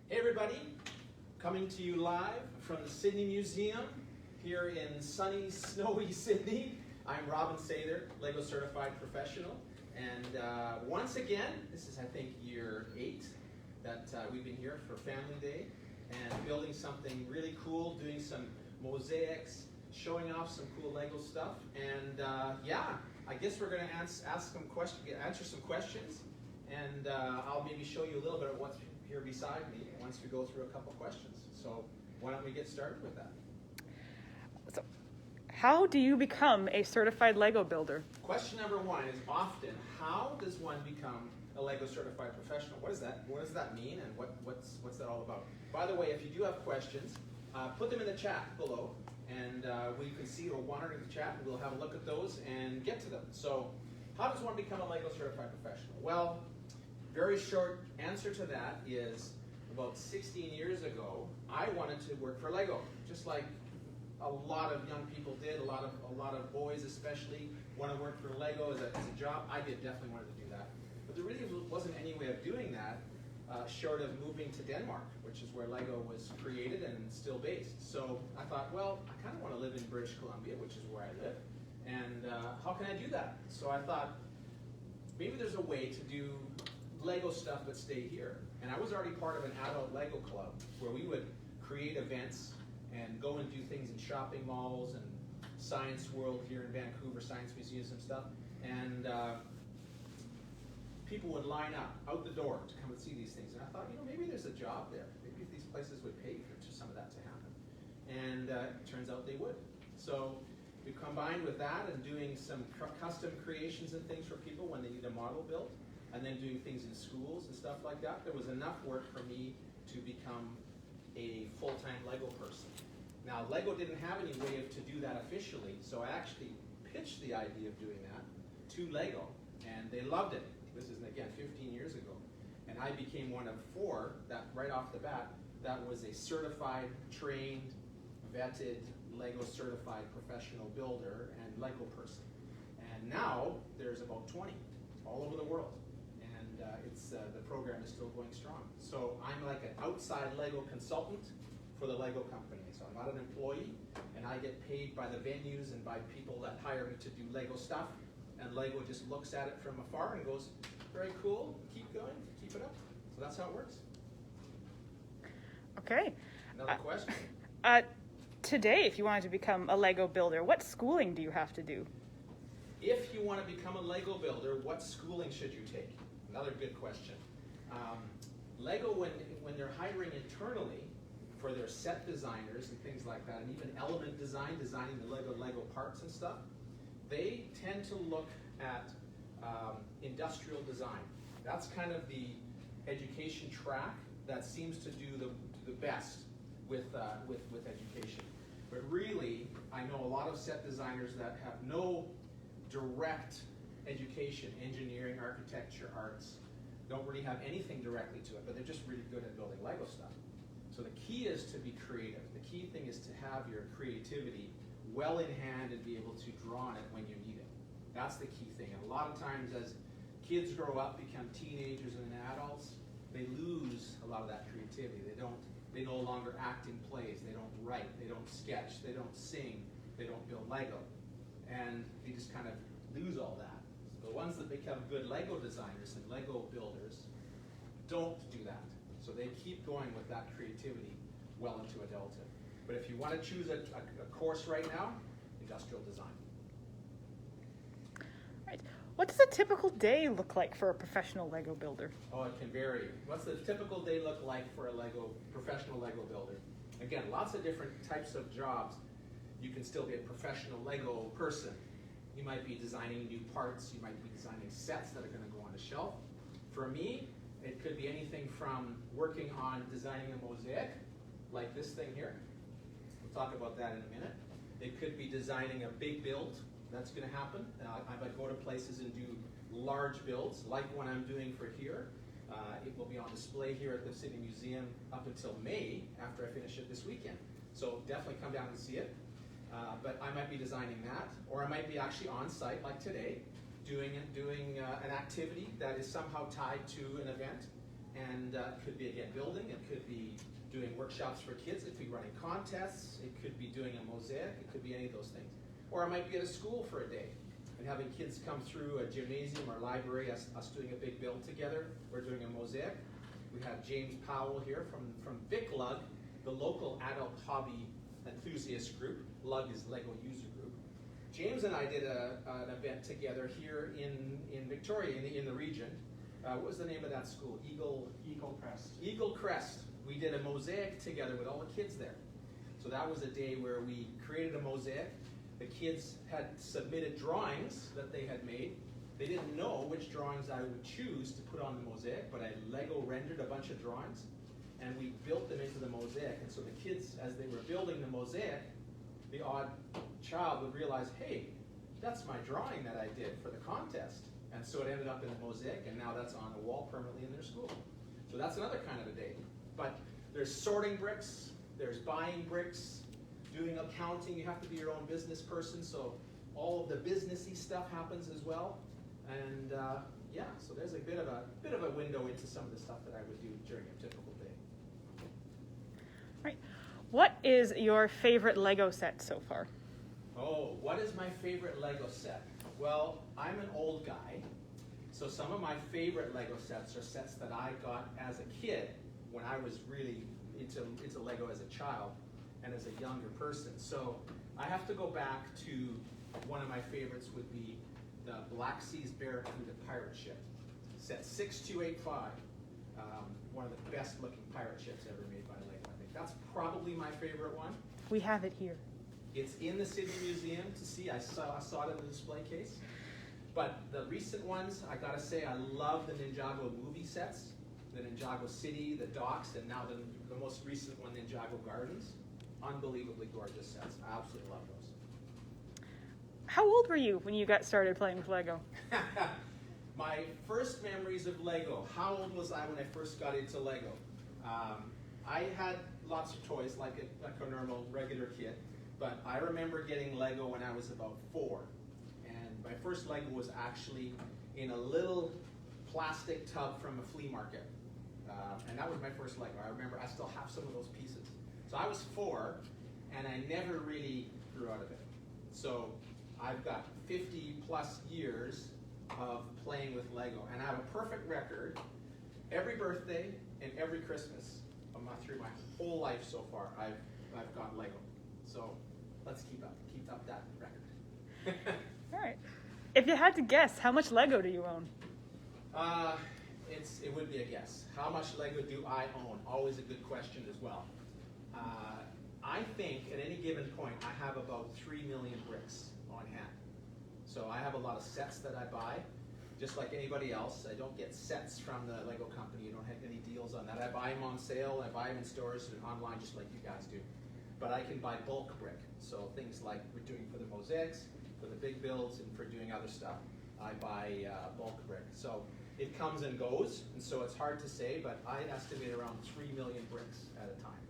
Hey everybody, coming to you live from the Sydney Museum here in sunny, snowy Sydney. I'm Robin Sather, LEGO Certified Professional, and once again, this is I think year 8 that we've been here for Family Day and building something really cool, doing some mosaics, showing off some cool LEGO stuff, and yeah, I guess we're going to answer some questions, and I'll maybe show you a little bit of what's here beside me once we go through a couple questions. So why don't we get started with that? So, how do you become a certified LEGO builder? Question number 1 is often, how does one become a LEGO certified professional? What does that mean, and what's that all about? By the way, if you do have questions, put them in the chat below, and we can see or monitor the chat, and we'll have a look at those and get to them. So, how does one become a LEGO certified professional? Well, very short answer to that is about 16 years ago, I wanted to work for LEGO, just like a lot of young people did. A lot of boys especially want to work for LEGO as a job. I definitely wanted to do that, but there really wasn't any way of doing that short of moving to Denmark, which is where LEGO was created and still based. So I thought, well, I kind of want to live in British Columbia, which is where I live, and how can I do that? So I thought maybe there's a way to do LEGO stuff but stay here. And I was already part of an adult LEGO club where we would create events and go and do things in shopping malls and Science World here in Vancouver, science museums and stuff. And people would line up out the door to come and see these things. And I thought, maybe there's a job there. Maybe these places would pay for some of that to happen. And it turns out they would. So we combined with that and doing some custom creations and things for people when they need a model built, and then doing things in schools and stuff like that. There was enough work for me to become a full-time LEGO person. Now, LEGO didn't have any way to do that officially, so I actually pitched the idea of doing that to LEGO, and they loved it. This is, again, 15 years ago. And I became one of 4 that, right off the bat, that was a certified, trained, vetted, LEGO certified professional builder and LEGO person. And now, there's about 20 all over the world. The program is still going strong. So I'm like an outside LEGO consultant for the LEGO company. So I'm not an employee, and I get paid by the venues and by people that hire me to do LEGO stuff. And LEGO just looks at it from afar and goes, very cool, keep going, keep it up. So that's how it works. Okay. Another question? Today, if you wanted to become a LEGO builder, what schooling do you have to do? If you want to become a LEGO builder, what schooling should you take? Another good question. LEGO, when they're hiring internally for their set designers and things like that, and even element designing the Lego parts and stuff, they tend to look at industrial design. That's kind of the education track that seems to do the best with education. But really, I know a lot of set designers that have no direct education, engineering, architecture, arts, don't really have anything directly to it, but they're just really good at building LEGO stuff. So the key is to be creative. The key thing is to have your creativity well in hand and be able to draw on it when you need it. That's the key thing. And a lot of times as kids grow up, become teenagers and then adults, they lose a lot of that creativity. They no longer act in plays, they don't write, they don't sketch, they don't sing, they don't build LEGO. And they just kind of lose all that. The ones that become good LEGO designers and LEGO builders don't do that. So they keep going with that creativity well into adulthood. But if you want to choose a course right now, industrial design. Right. What does a typical day look like for a professional LEGO builder? Oh, it can vary. What's the typical day look like for a professional LEGO builder? Again, lots of different types of jobs. You can still be a professional LEGO person. You might be designing new parts, you might be designing sets that are going to go on a shelf. For me, it could be anything from working on designing a mosaic, like this thing here. We'll talk about that in a minute. It could be designing a big build, that's going to happen. I might go to places and do large builds, like what I'm doing for here. It will be on display here at the Sydney Museum up until May, after I finish it this weekend. So definitely come down and see it. But I might be designing that, or I might be actually on site, like today, doing an activity that is somehow tied to an event, And it could be, again, building. It could be doing workshops for kids. It could be running contests. It could be doing a mosaic. It could be any of those things. Or I might be at a school for a day and having kids come through a gymnasium or library, us doing a big build together. We're doing a mosaic. We have James Powell here from LEG, the local adult hobby enthusiast group. LEG is Lego User Group. James and I did an event together here in Victoria, in the region. What was the name of that school? Eagle Crest. Eagle Crest. We did a mosaic together with all the kids there. So that was a day where we created a mosaic. The kids had submitted drawings that they had made. They didn't know which drawings I would choose to put on the mosaic, but I Lego rendered a bunch of drawings, and we built them into the mosaic. And so the kids, as they were building the mosaic, the odd child would realize, hey, that's my drawing that I did for the contest. And so it ended up in a mosaic, and now that's on a wall permanently in their school. So that's another kind of a day. But there's sorting bricks, there's buying bricks, doing accounting. You have to be your own business person, so all of the businessy stuff happens as well. And yeah, so there's a bit of a window into some of the stuff that I would do during a typical day. Right. What is your favorite Lego set so far? Oh, what is my favorite Lego set? Well, I'm an old guy, so some of my favorite Lego sets are sets that I got as a kid when I was really into Lego as a child and as a younger person. So I have to go back to one of my favorites would be the Black Seas Barracuda pirate ship, set 6285. One of the best looking pirate ships ever made by Lego, I think. That's probably my favorite one. We have it here. It's in the City Museum to see. I saw it in the display case. But the recent ones, I gotta say, I love the Ninjago movie sets, the Ninjago City, the docks, and now the most recent one, Ninjago Gardens. Unbelievably gorgeous sets. I absolutely love those. How old were you when you got started playing with Lego? My first memories of Lego. How old was I when I first got into Lego? I had lots of toys like a normal, regular kid, but I remember getting Lego when I was about 4. And my first Lego was actually in a little plastic tub from a flea market. And that was my first Lego. I remember I still have some of those pieces. So I was 4, and I never really grew out of it. So I've got 50 plus years of playing with Lego, and I have a perfect record. Every birthday and every Christmas through my whole life so far, I've got Lego. So let's keep up that record. All right. If you had to guess, how much Lego do you own? It would be a guess. How much Lego do I own? Always a good question as well. I think at any given point I have about 3 million bricks on hand. So I have a lot of sets that I buy, just like anybody else. I don't get sets from the Lego company. You don't have any deals on that. I buy them on sale. I buy them in stores and online, just like you guys do. But I can buy bulk brick. So things like we're doing for the mosaics, for the big builds, and for doing other stuff, I buy bulk brick. So it comes and goes, and so it's hard to say, but I estimate around 3 million bricks at a time,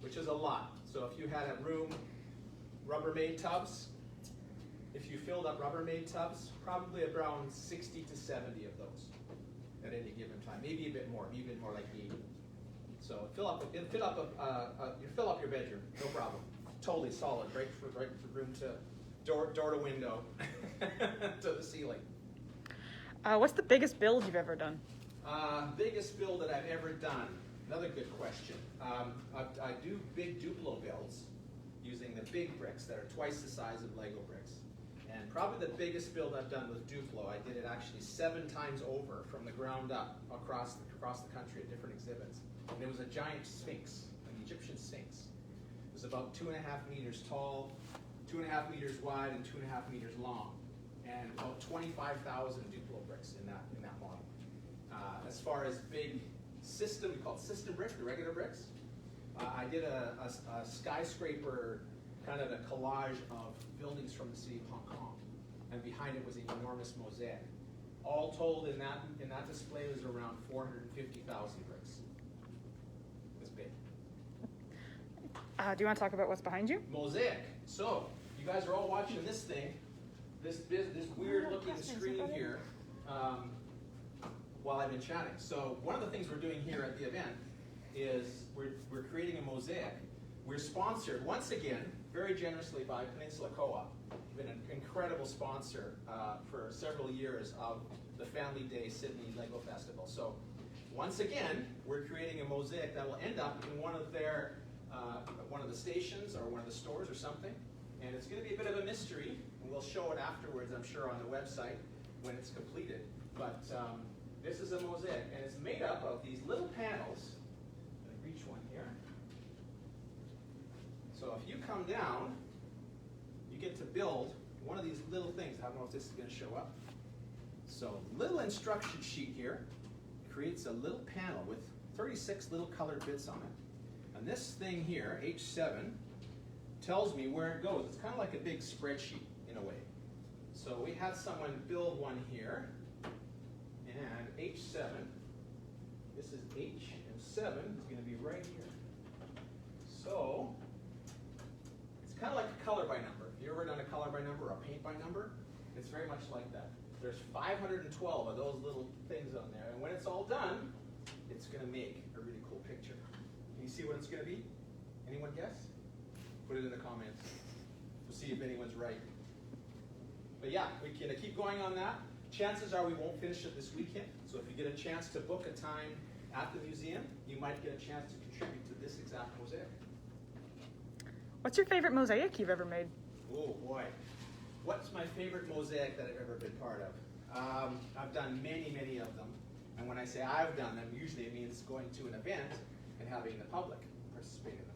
which is a lot. So if you had a room, Rubbermaid tubs, if you filled up Rubbermaid tubs, probably around 60 to 70 of those at any given time, maybe a bit more like 80. So fill up your bedroom, no problem. Totally solid, right for room to door to window to the ceiling. What's the biggest build you've ever done? Biggest build that I've ever done. Another good question. I do big Duplo builds using the big bricks that are twice the size of Lego bricks. And probably the biggest build I've done with Duplo, I did it actually 7 times over from the ground up across the country at different exhibits. And it was a giant sphinx, an Egyptian sphinx. It was about 2.5 meters tall, 2.5 meters wide, and 2.5 meters long, and about 25,000 Duplo bricks in that model. As far as big system, we call it system brick, the regular bricks. I did a skyscraper, kind of a collage of buildings from the city of Hong Kong, and behind it was an enormous mosaic. All told, in that display was around 450,000 bricks. It was big. Do you want to talk about what's behind you? Mosaic. So you guys are all watching this thing, this weird looking screen here. while I've been chatting. So one of the things we're doing here at the event is we're creating a mosaic. We're sponsored, once again, very generously by Peninsula Co-op. Been an incredible sponsor for several years of the Family Day Sydney Lego Festival. So once again, we're creating a mosaic that will end up in one of the stations or one of the stores or something. And it's going to be a bit of a mystery. And we'll show it afterwards, I'm sure, on the website when it's completed. But this is a mosaic, and it's made up of these little panels. I'm going to reach one here. So if you come down, you get to build one of these little things. I don't know if this is going to show up. So little instruction sheet here creates a little panel with 36 little colored bits on it. And this thing here, H7, tells me where it goes. It's kind of like a big spreadsheet in a way. So we had someone build one here, and H7, this is H, and 7 is going to be right here. So it's kind of like a color by number. Have you ever done a color by number or a paint by number? It's very much like that. There's 512 of those little things on there, and when it's all done, it's going to make a really cool picture. Can you see what it's going to be? Anyone guess? Put it in the comments. We'll see if anyone's right. But yeah, we can keep going on that. Chances are we won't finish it this weekend, so if you get a chance to book a time at the museum, you might get a chance to contribute to this exact mosaic. What's your favorite mosaic you've ever made? Oh boy. What's my favorite mosaic that I've ever been part of? I've done many, many of them. And when I say I've done them, usually it means going to an event and having the public participate in them.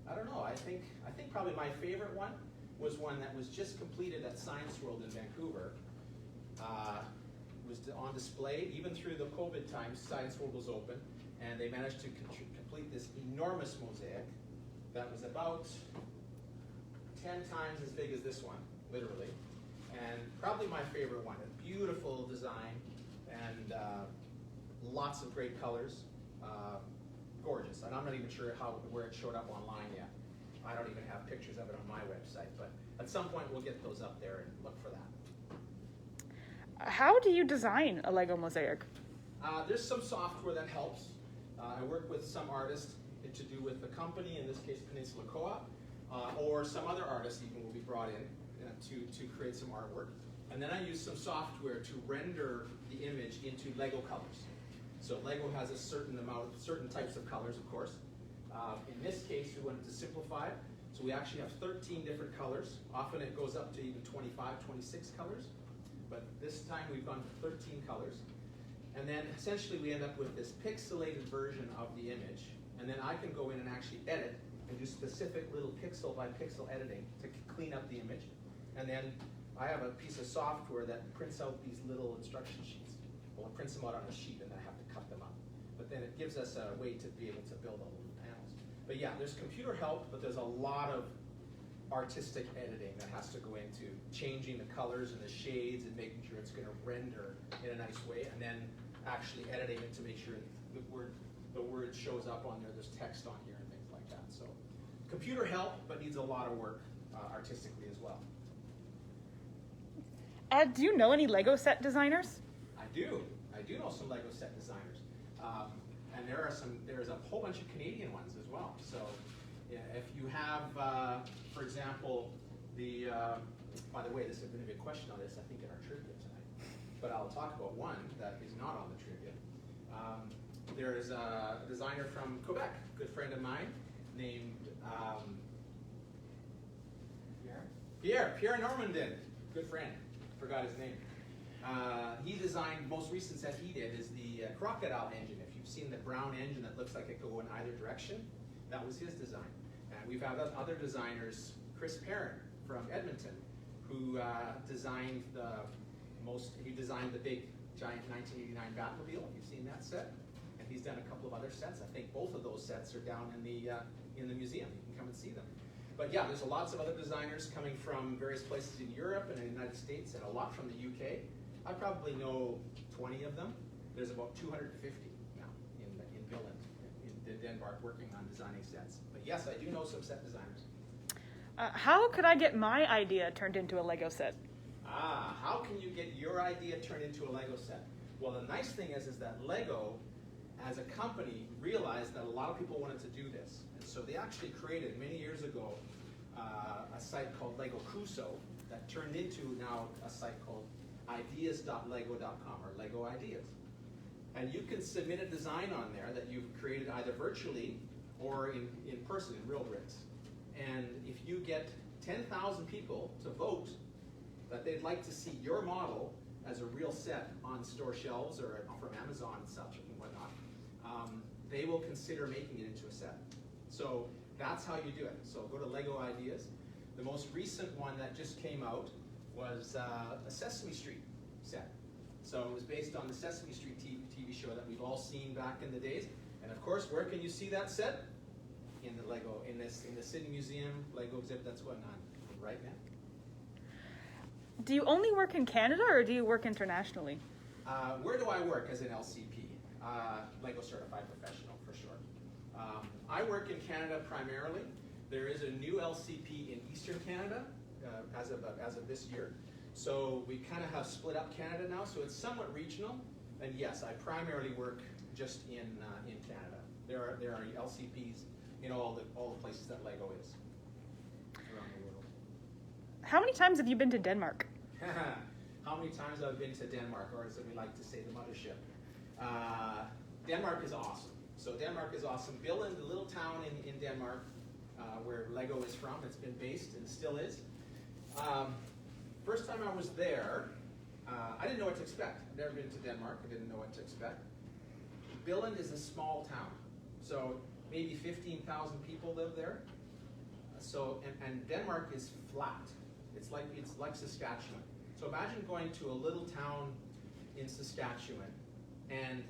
I don't know, I think probably my favorite one was one that was just completed at Science World in Vancouver. It was on display, even through the COVID times, Science World was open, and they managed to complete this enormous mosaic that was about 10 times as big as this one, literally. And probably my favorite one, a beautiful design, and lots of great colors. Gorgeous, and I'm not even sure where it showed up online yet. I don't even have pictures of it on my website, but at some point we'll get those up there and look for that. How do you design a Lego mosaic? There's some software that helps. I work with some artists to do with the company, in this case Peninsula Co-op, or some other artists even will be brought in to create some artwork. And then I use some software to render the image into Lego colors. So Lego has a certain types of colors, of course. In this case, we wanted to simplify it. So we actually have 13 different colors. Often it goes up to even 25, 26 colors. But this time we've gone to 13 colors. And then essentially we end up with this pixelated version of the image. And then I can go in and actually edit and do specific little pixel by pixel editing to clean up the image. And then I have a piece of software that prints out these little instruction sheets. Well, it prints them out on a sheet and I have to cut them up. But then it gives us a way to be able to build all the little panels. But yeah, there's computer help, but there's a lot of artistic editing that has to go into changing the colors and the shades and making sure it's going to render in a nice way, and then actually editing it to make sure the word shows up on there, there's text on here and things like that. So computer help, but needs a lot of work artistically as well. Do you know any Lego set designers? I do know some Lego set designers, and there's a whole bunch of Canadian ones as well. So yeah, if you have, for example, by the way, this is going to be a question on this, I think, in our trivia tonight, but I'll talk about one that is not on the trivia. There is a designer from Quebec, a good friend of mine, named Pierre Normandin, good friend. Forgot his name. He designed, most recent set he did is the crocodile engine. If you've seen the brown engine that looks like it could go in either direction, that was his design. And we've had other designers, Chris Perrin from Edmonton, who designed he designed the big giant 1989 Batmobile. You've seen that set, and he's done a couple of other sets. I think both of those sets are down in the museum. You can come and see them. But yeah, there's lots of other designers coming from various places in Europe and in the United States, and a lot from the UK. I probably know 20 of them. There's about 250 now in Billund, in Denmark, working on designing sets. But yes, I do know some set designers. How could I get my idea turned into a Lego set? How can you get your idea turned into a Lego set? Well, the nice thing is that Lego, as a company, realized that a lot of people wanted to do this. And so they actually created, many years ago, a site called Lego Crusoe that turned into now a site called ideas.lego.com, or Lego Ideas. And you can submit a design on there that you've created either virtually or in person, in real bricks. And if you get 10,000 people to vote that they'd like to see your model as a real set on store shelves or from Amazon and such and whatnot, they will consider making it into a set. So that's how you do it. So go to Lego Ideas. The most recent one that just came out was a Sesame Street set. So it was based on the Sesame Street TV show that we've all seen back in the days. And of course, where can you see that set? In the Lego, in the Sydney Museum Lego exhibit that's going on right now. Do you only work in Canada or do you work internationally? Where do I work as an LCP? Lego Certified Professional, for sure. I work in Canada primarily. There is a new LCP in Eastern Canada as of this year. So we kind of have split up Canada now, so it's somewhat regional. And yes, I primarily work just in Canada. There are LCPs in all the places that Lego is around the world. How many times have you been to Denmark? How many times I've been to Denmark, or as we like to say, the mothership. Denmark is awesome. So Denmark is awesome. Billund, the little town in Denmark where Lego is from, it's been based and still is. First time I was there, I didn't know what to expect. I've never been to Denmark. I didn't know what to expect. Billund is a small town. So maybe 15,000 people live there. So and Denmark is flat. It's like Saskatchewan. So imagine going to a little town in Saskatchewan, and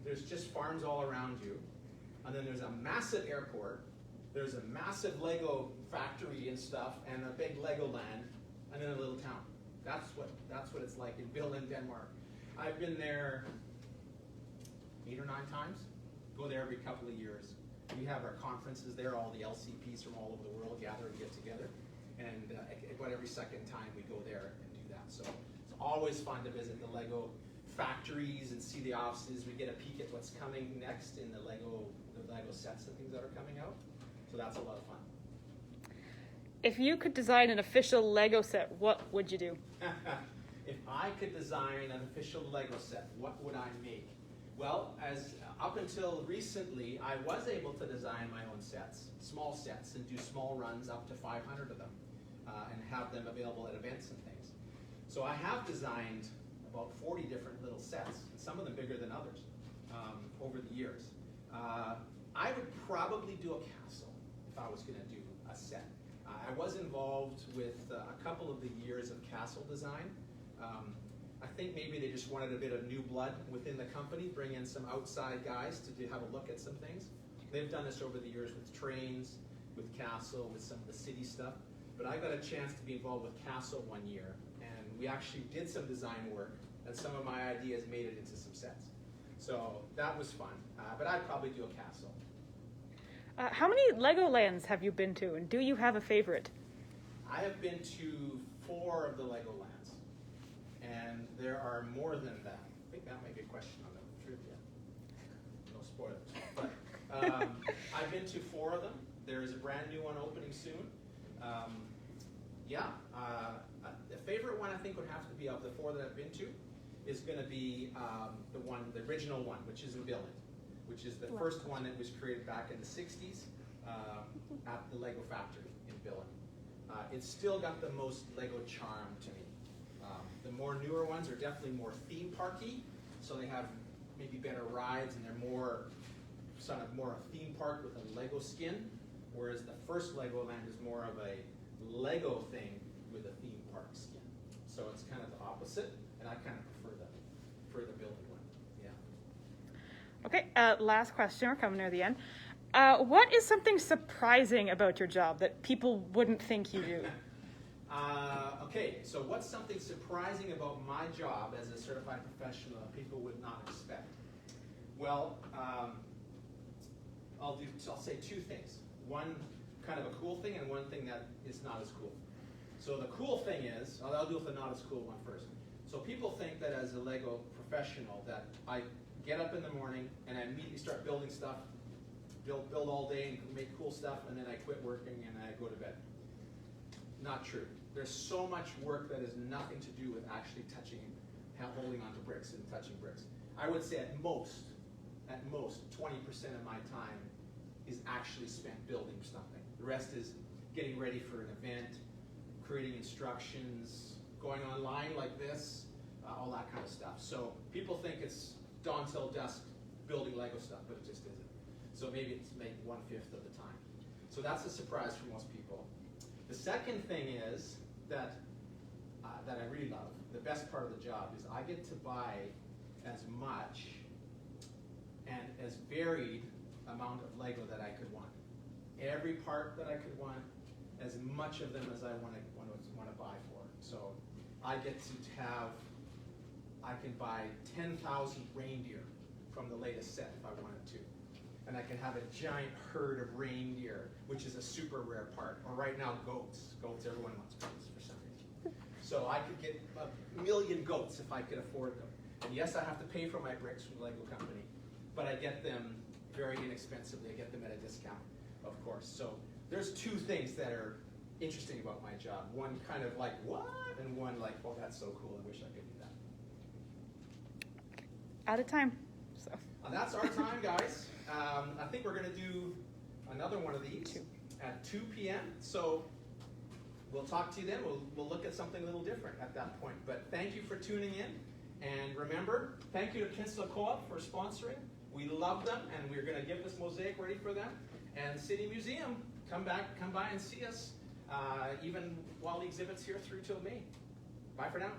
there's just farms all around you, and then there's a massive airport, there's a massive Lego factory and stuff, and a big LEGOland, and then a little town. That's what it's like in Billund, Denmark. I've been there 8 or 9 times. Go there every couple of years. We have our conferences there. All the LCPs from all over the world gather and get together. And about every second time we go there and do that. So it's always fun to visit the Lego factories and see the offices. We get a peek at what's coming next in the Lego sets and things that are coming out. So that's a lot of fun. If you could design an official Lego set, what would you do? If I could design an official Lego set, what would I make? Well, up until recently, I was able to design my own sets, small sets, and do small runs up to 500 of them, and have them available at events and things. So I have designed about 40 different little sets, and some of them bigger than others, over the years. I would probably do a castle if I was going to do a set. I was involved with a couple of the years of castle design. I think maybe they just wanted a bit of new blood within the company, bring in some outside guys to have a look at some things. They've done this over the years with trains, with castle, with some of the city stuff. But I got a chance to be involved with castle one year, and we actually did some design work, and some of my ideas made it into some sets. So that was fun, but I'd probably do a castle. How many LEGOlands have you been to, and do you have a favorite? I have been to 4 of the LEGOlands, and there are more than that. I think that might be a question on the trivia. No spoilers. But I've been to 4 of them. There is a brand new one opening soon. The favorite one I think would have to be of the 4 that I've been to is going to be the original one, which is in Billund, which is the first one that was created back in the 60s at the Lego factory in Billund. It's still got the most Lego charm to me. The more newer ones are definitely more theme parky, so they have maybe better rides and they're more a theme park with a Lego skin, whereas the first Legoland is more of a Lego thing with a theme park skin. So it's kind of the opposite, and I kind of prefer the Billund one. Yeah. Okay, last question. We're coming near the end. What is something surprising about your job that people wouldn't think you do? Okay, so what's something surprising about my job as a certified professional that people would not expect? Well, I'll say 2 things. One kind of a cool thing and one thing that is not as cool. So the cool thing is, I'll deal with the not as cool one first. So people think that as a Lego professional that I get up in the morning and I immediately start building stuff, build all day and make cool stuff, and then I quit working and I go to bed. Not true. There's so much work that has nothing to do with actually touching, holding onto bricks and touching bricks. I would say at most, 20% of my time is actually spent building something. The rest is getting ready for an event, creating instructions, going online like this, all that kind of stuff. So people think it's dawn till dusk building Lego stuff, but it just isn't. So maybe it's like 1/5 of the time. So that's a surprise for most people. The second thing is that I really love, the best part of the job is I get to buy as much and as varied amount of Lego that I could want. Every part that I could want, as much of them as I want to buy for. So I get to have, I can buy 10,000 reindeer from the latest set if I wanted to. And I can have a giant herd of reindeer, which is a super rare part. Or right now, goats. Goats, everyone wants goats for some reason. So I could get 1 million goats if I could afford them. And yes, I have to pay for my bricks from the Lego company, but I get them very inexpensively. I get them at a discount, of course. So there's two things that are interesting about my job. One kind of like, what? And one like, oh, that's so cool. I wish I could do that. Out of time. So. That's our time, guys. I think we're going to do another one of these at 2 p.m. So we'll talk to you then. We'll look at something a little different at that point. But thank you for tuning in. And remember, thank you to Peninsula Co-op for sponsoring. We love them, and we're going to get this mosaic ready for them. And City Museum, come by and see us, even while the exhibit's here through till May. Bye for now.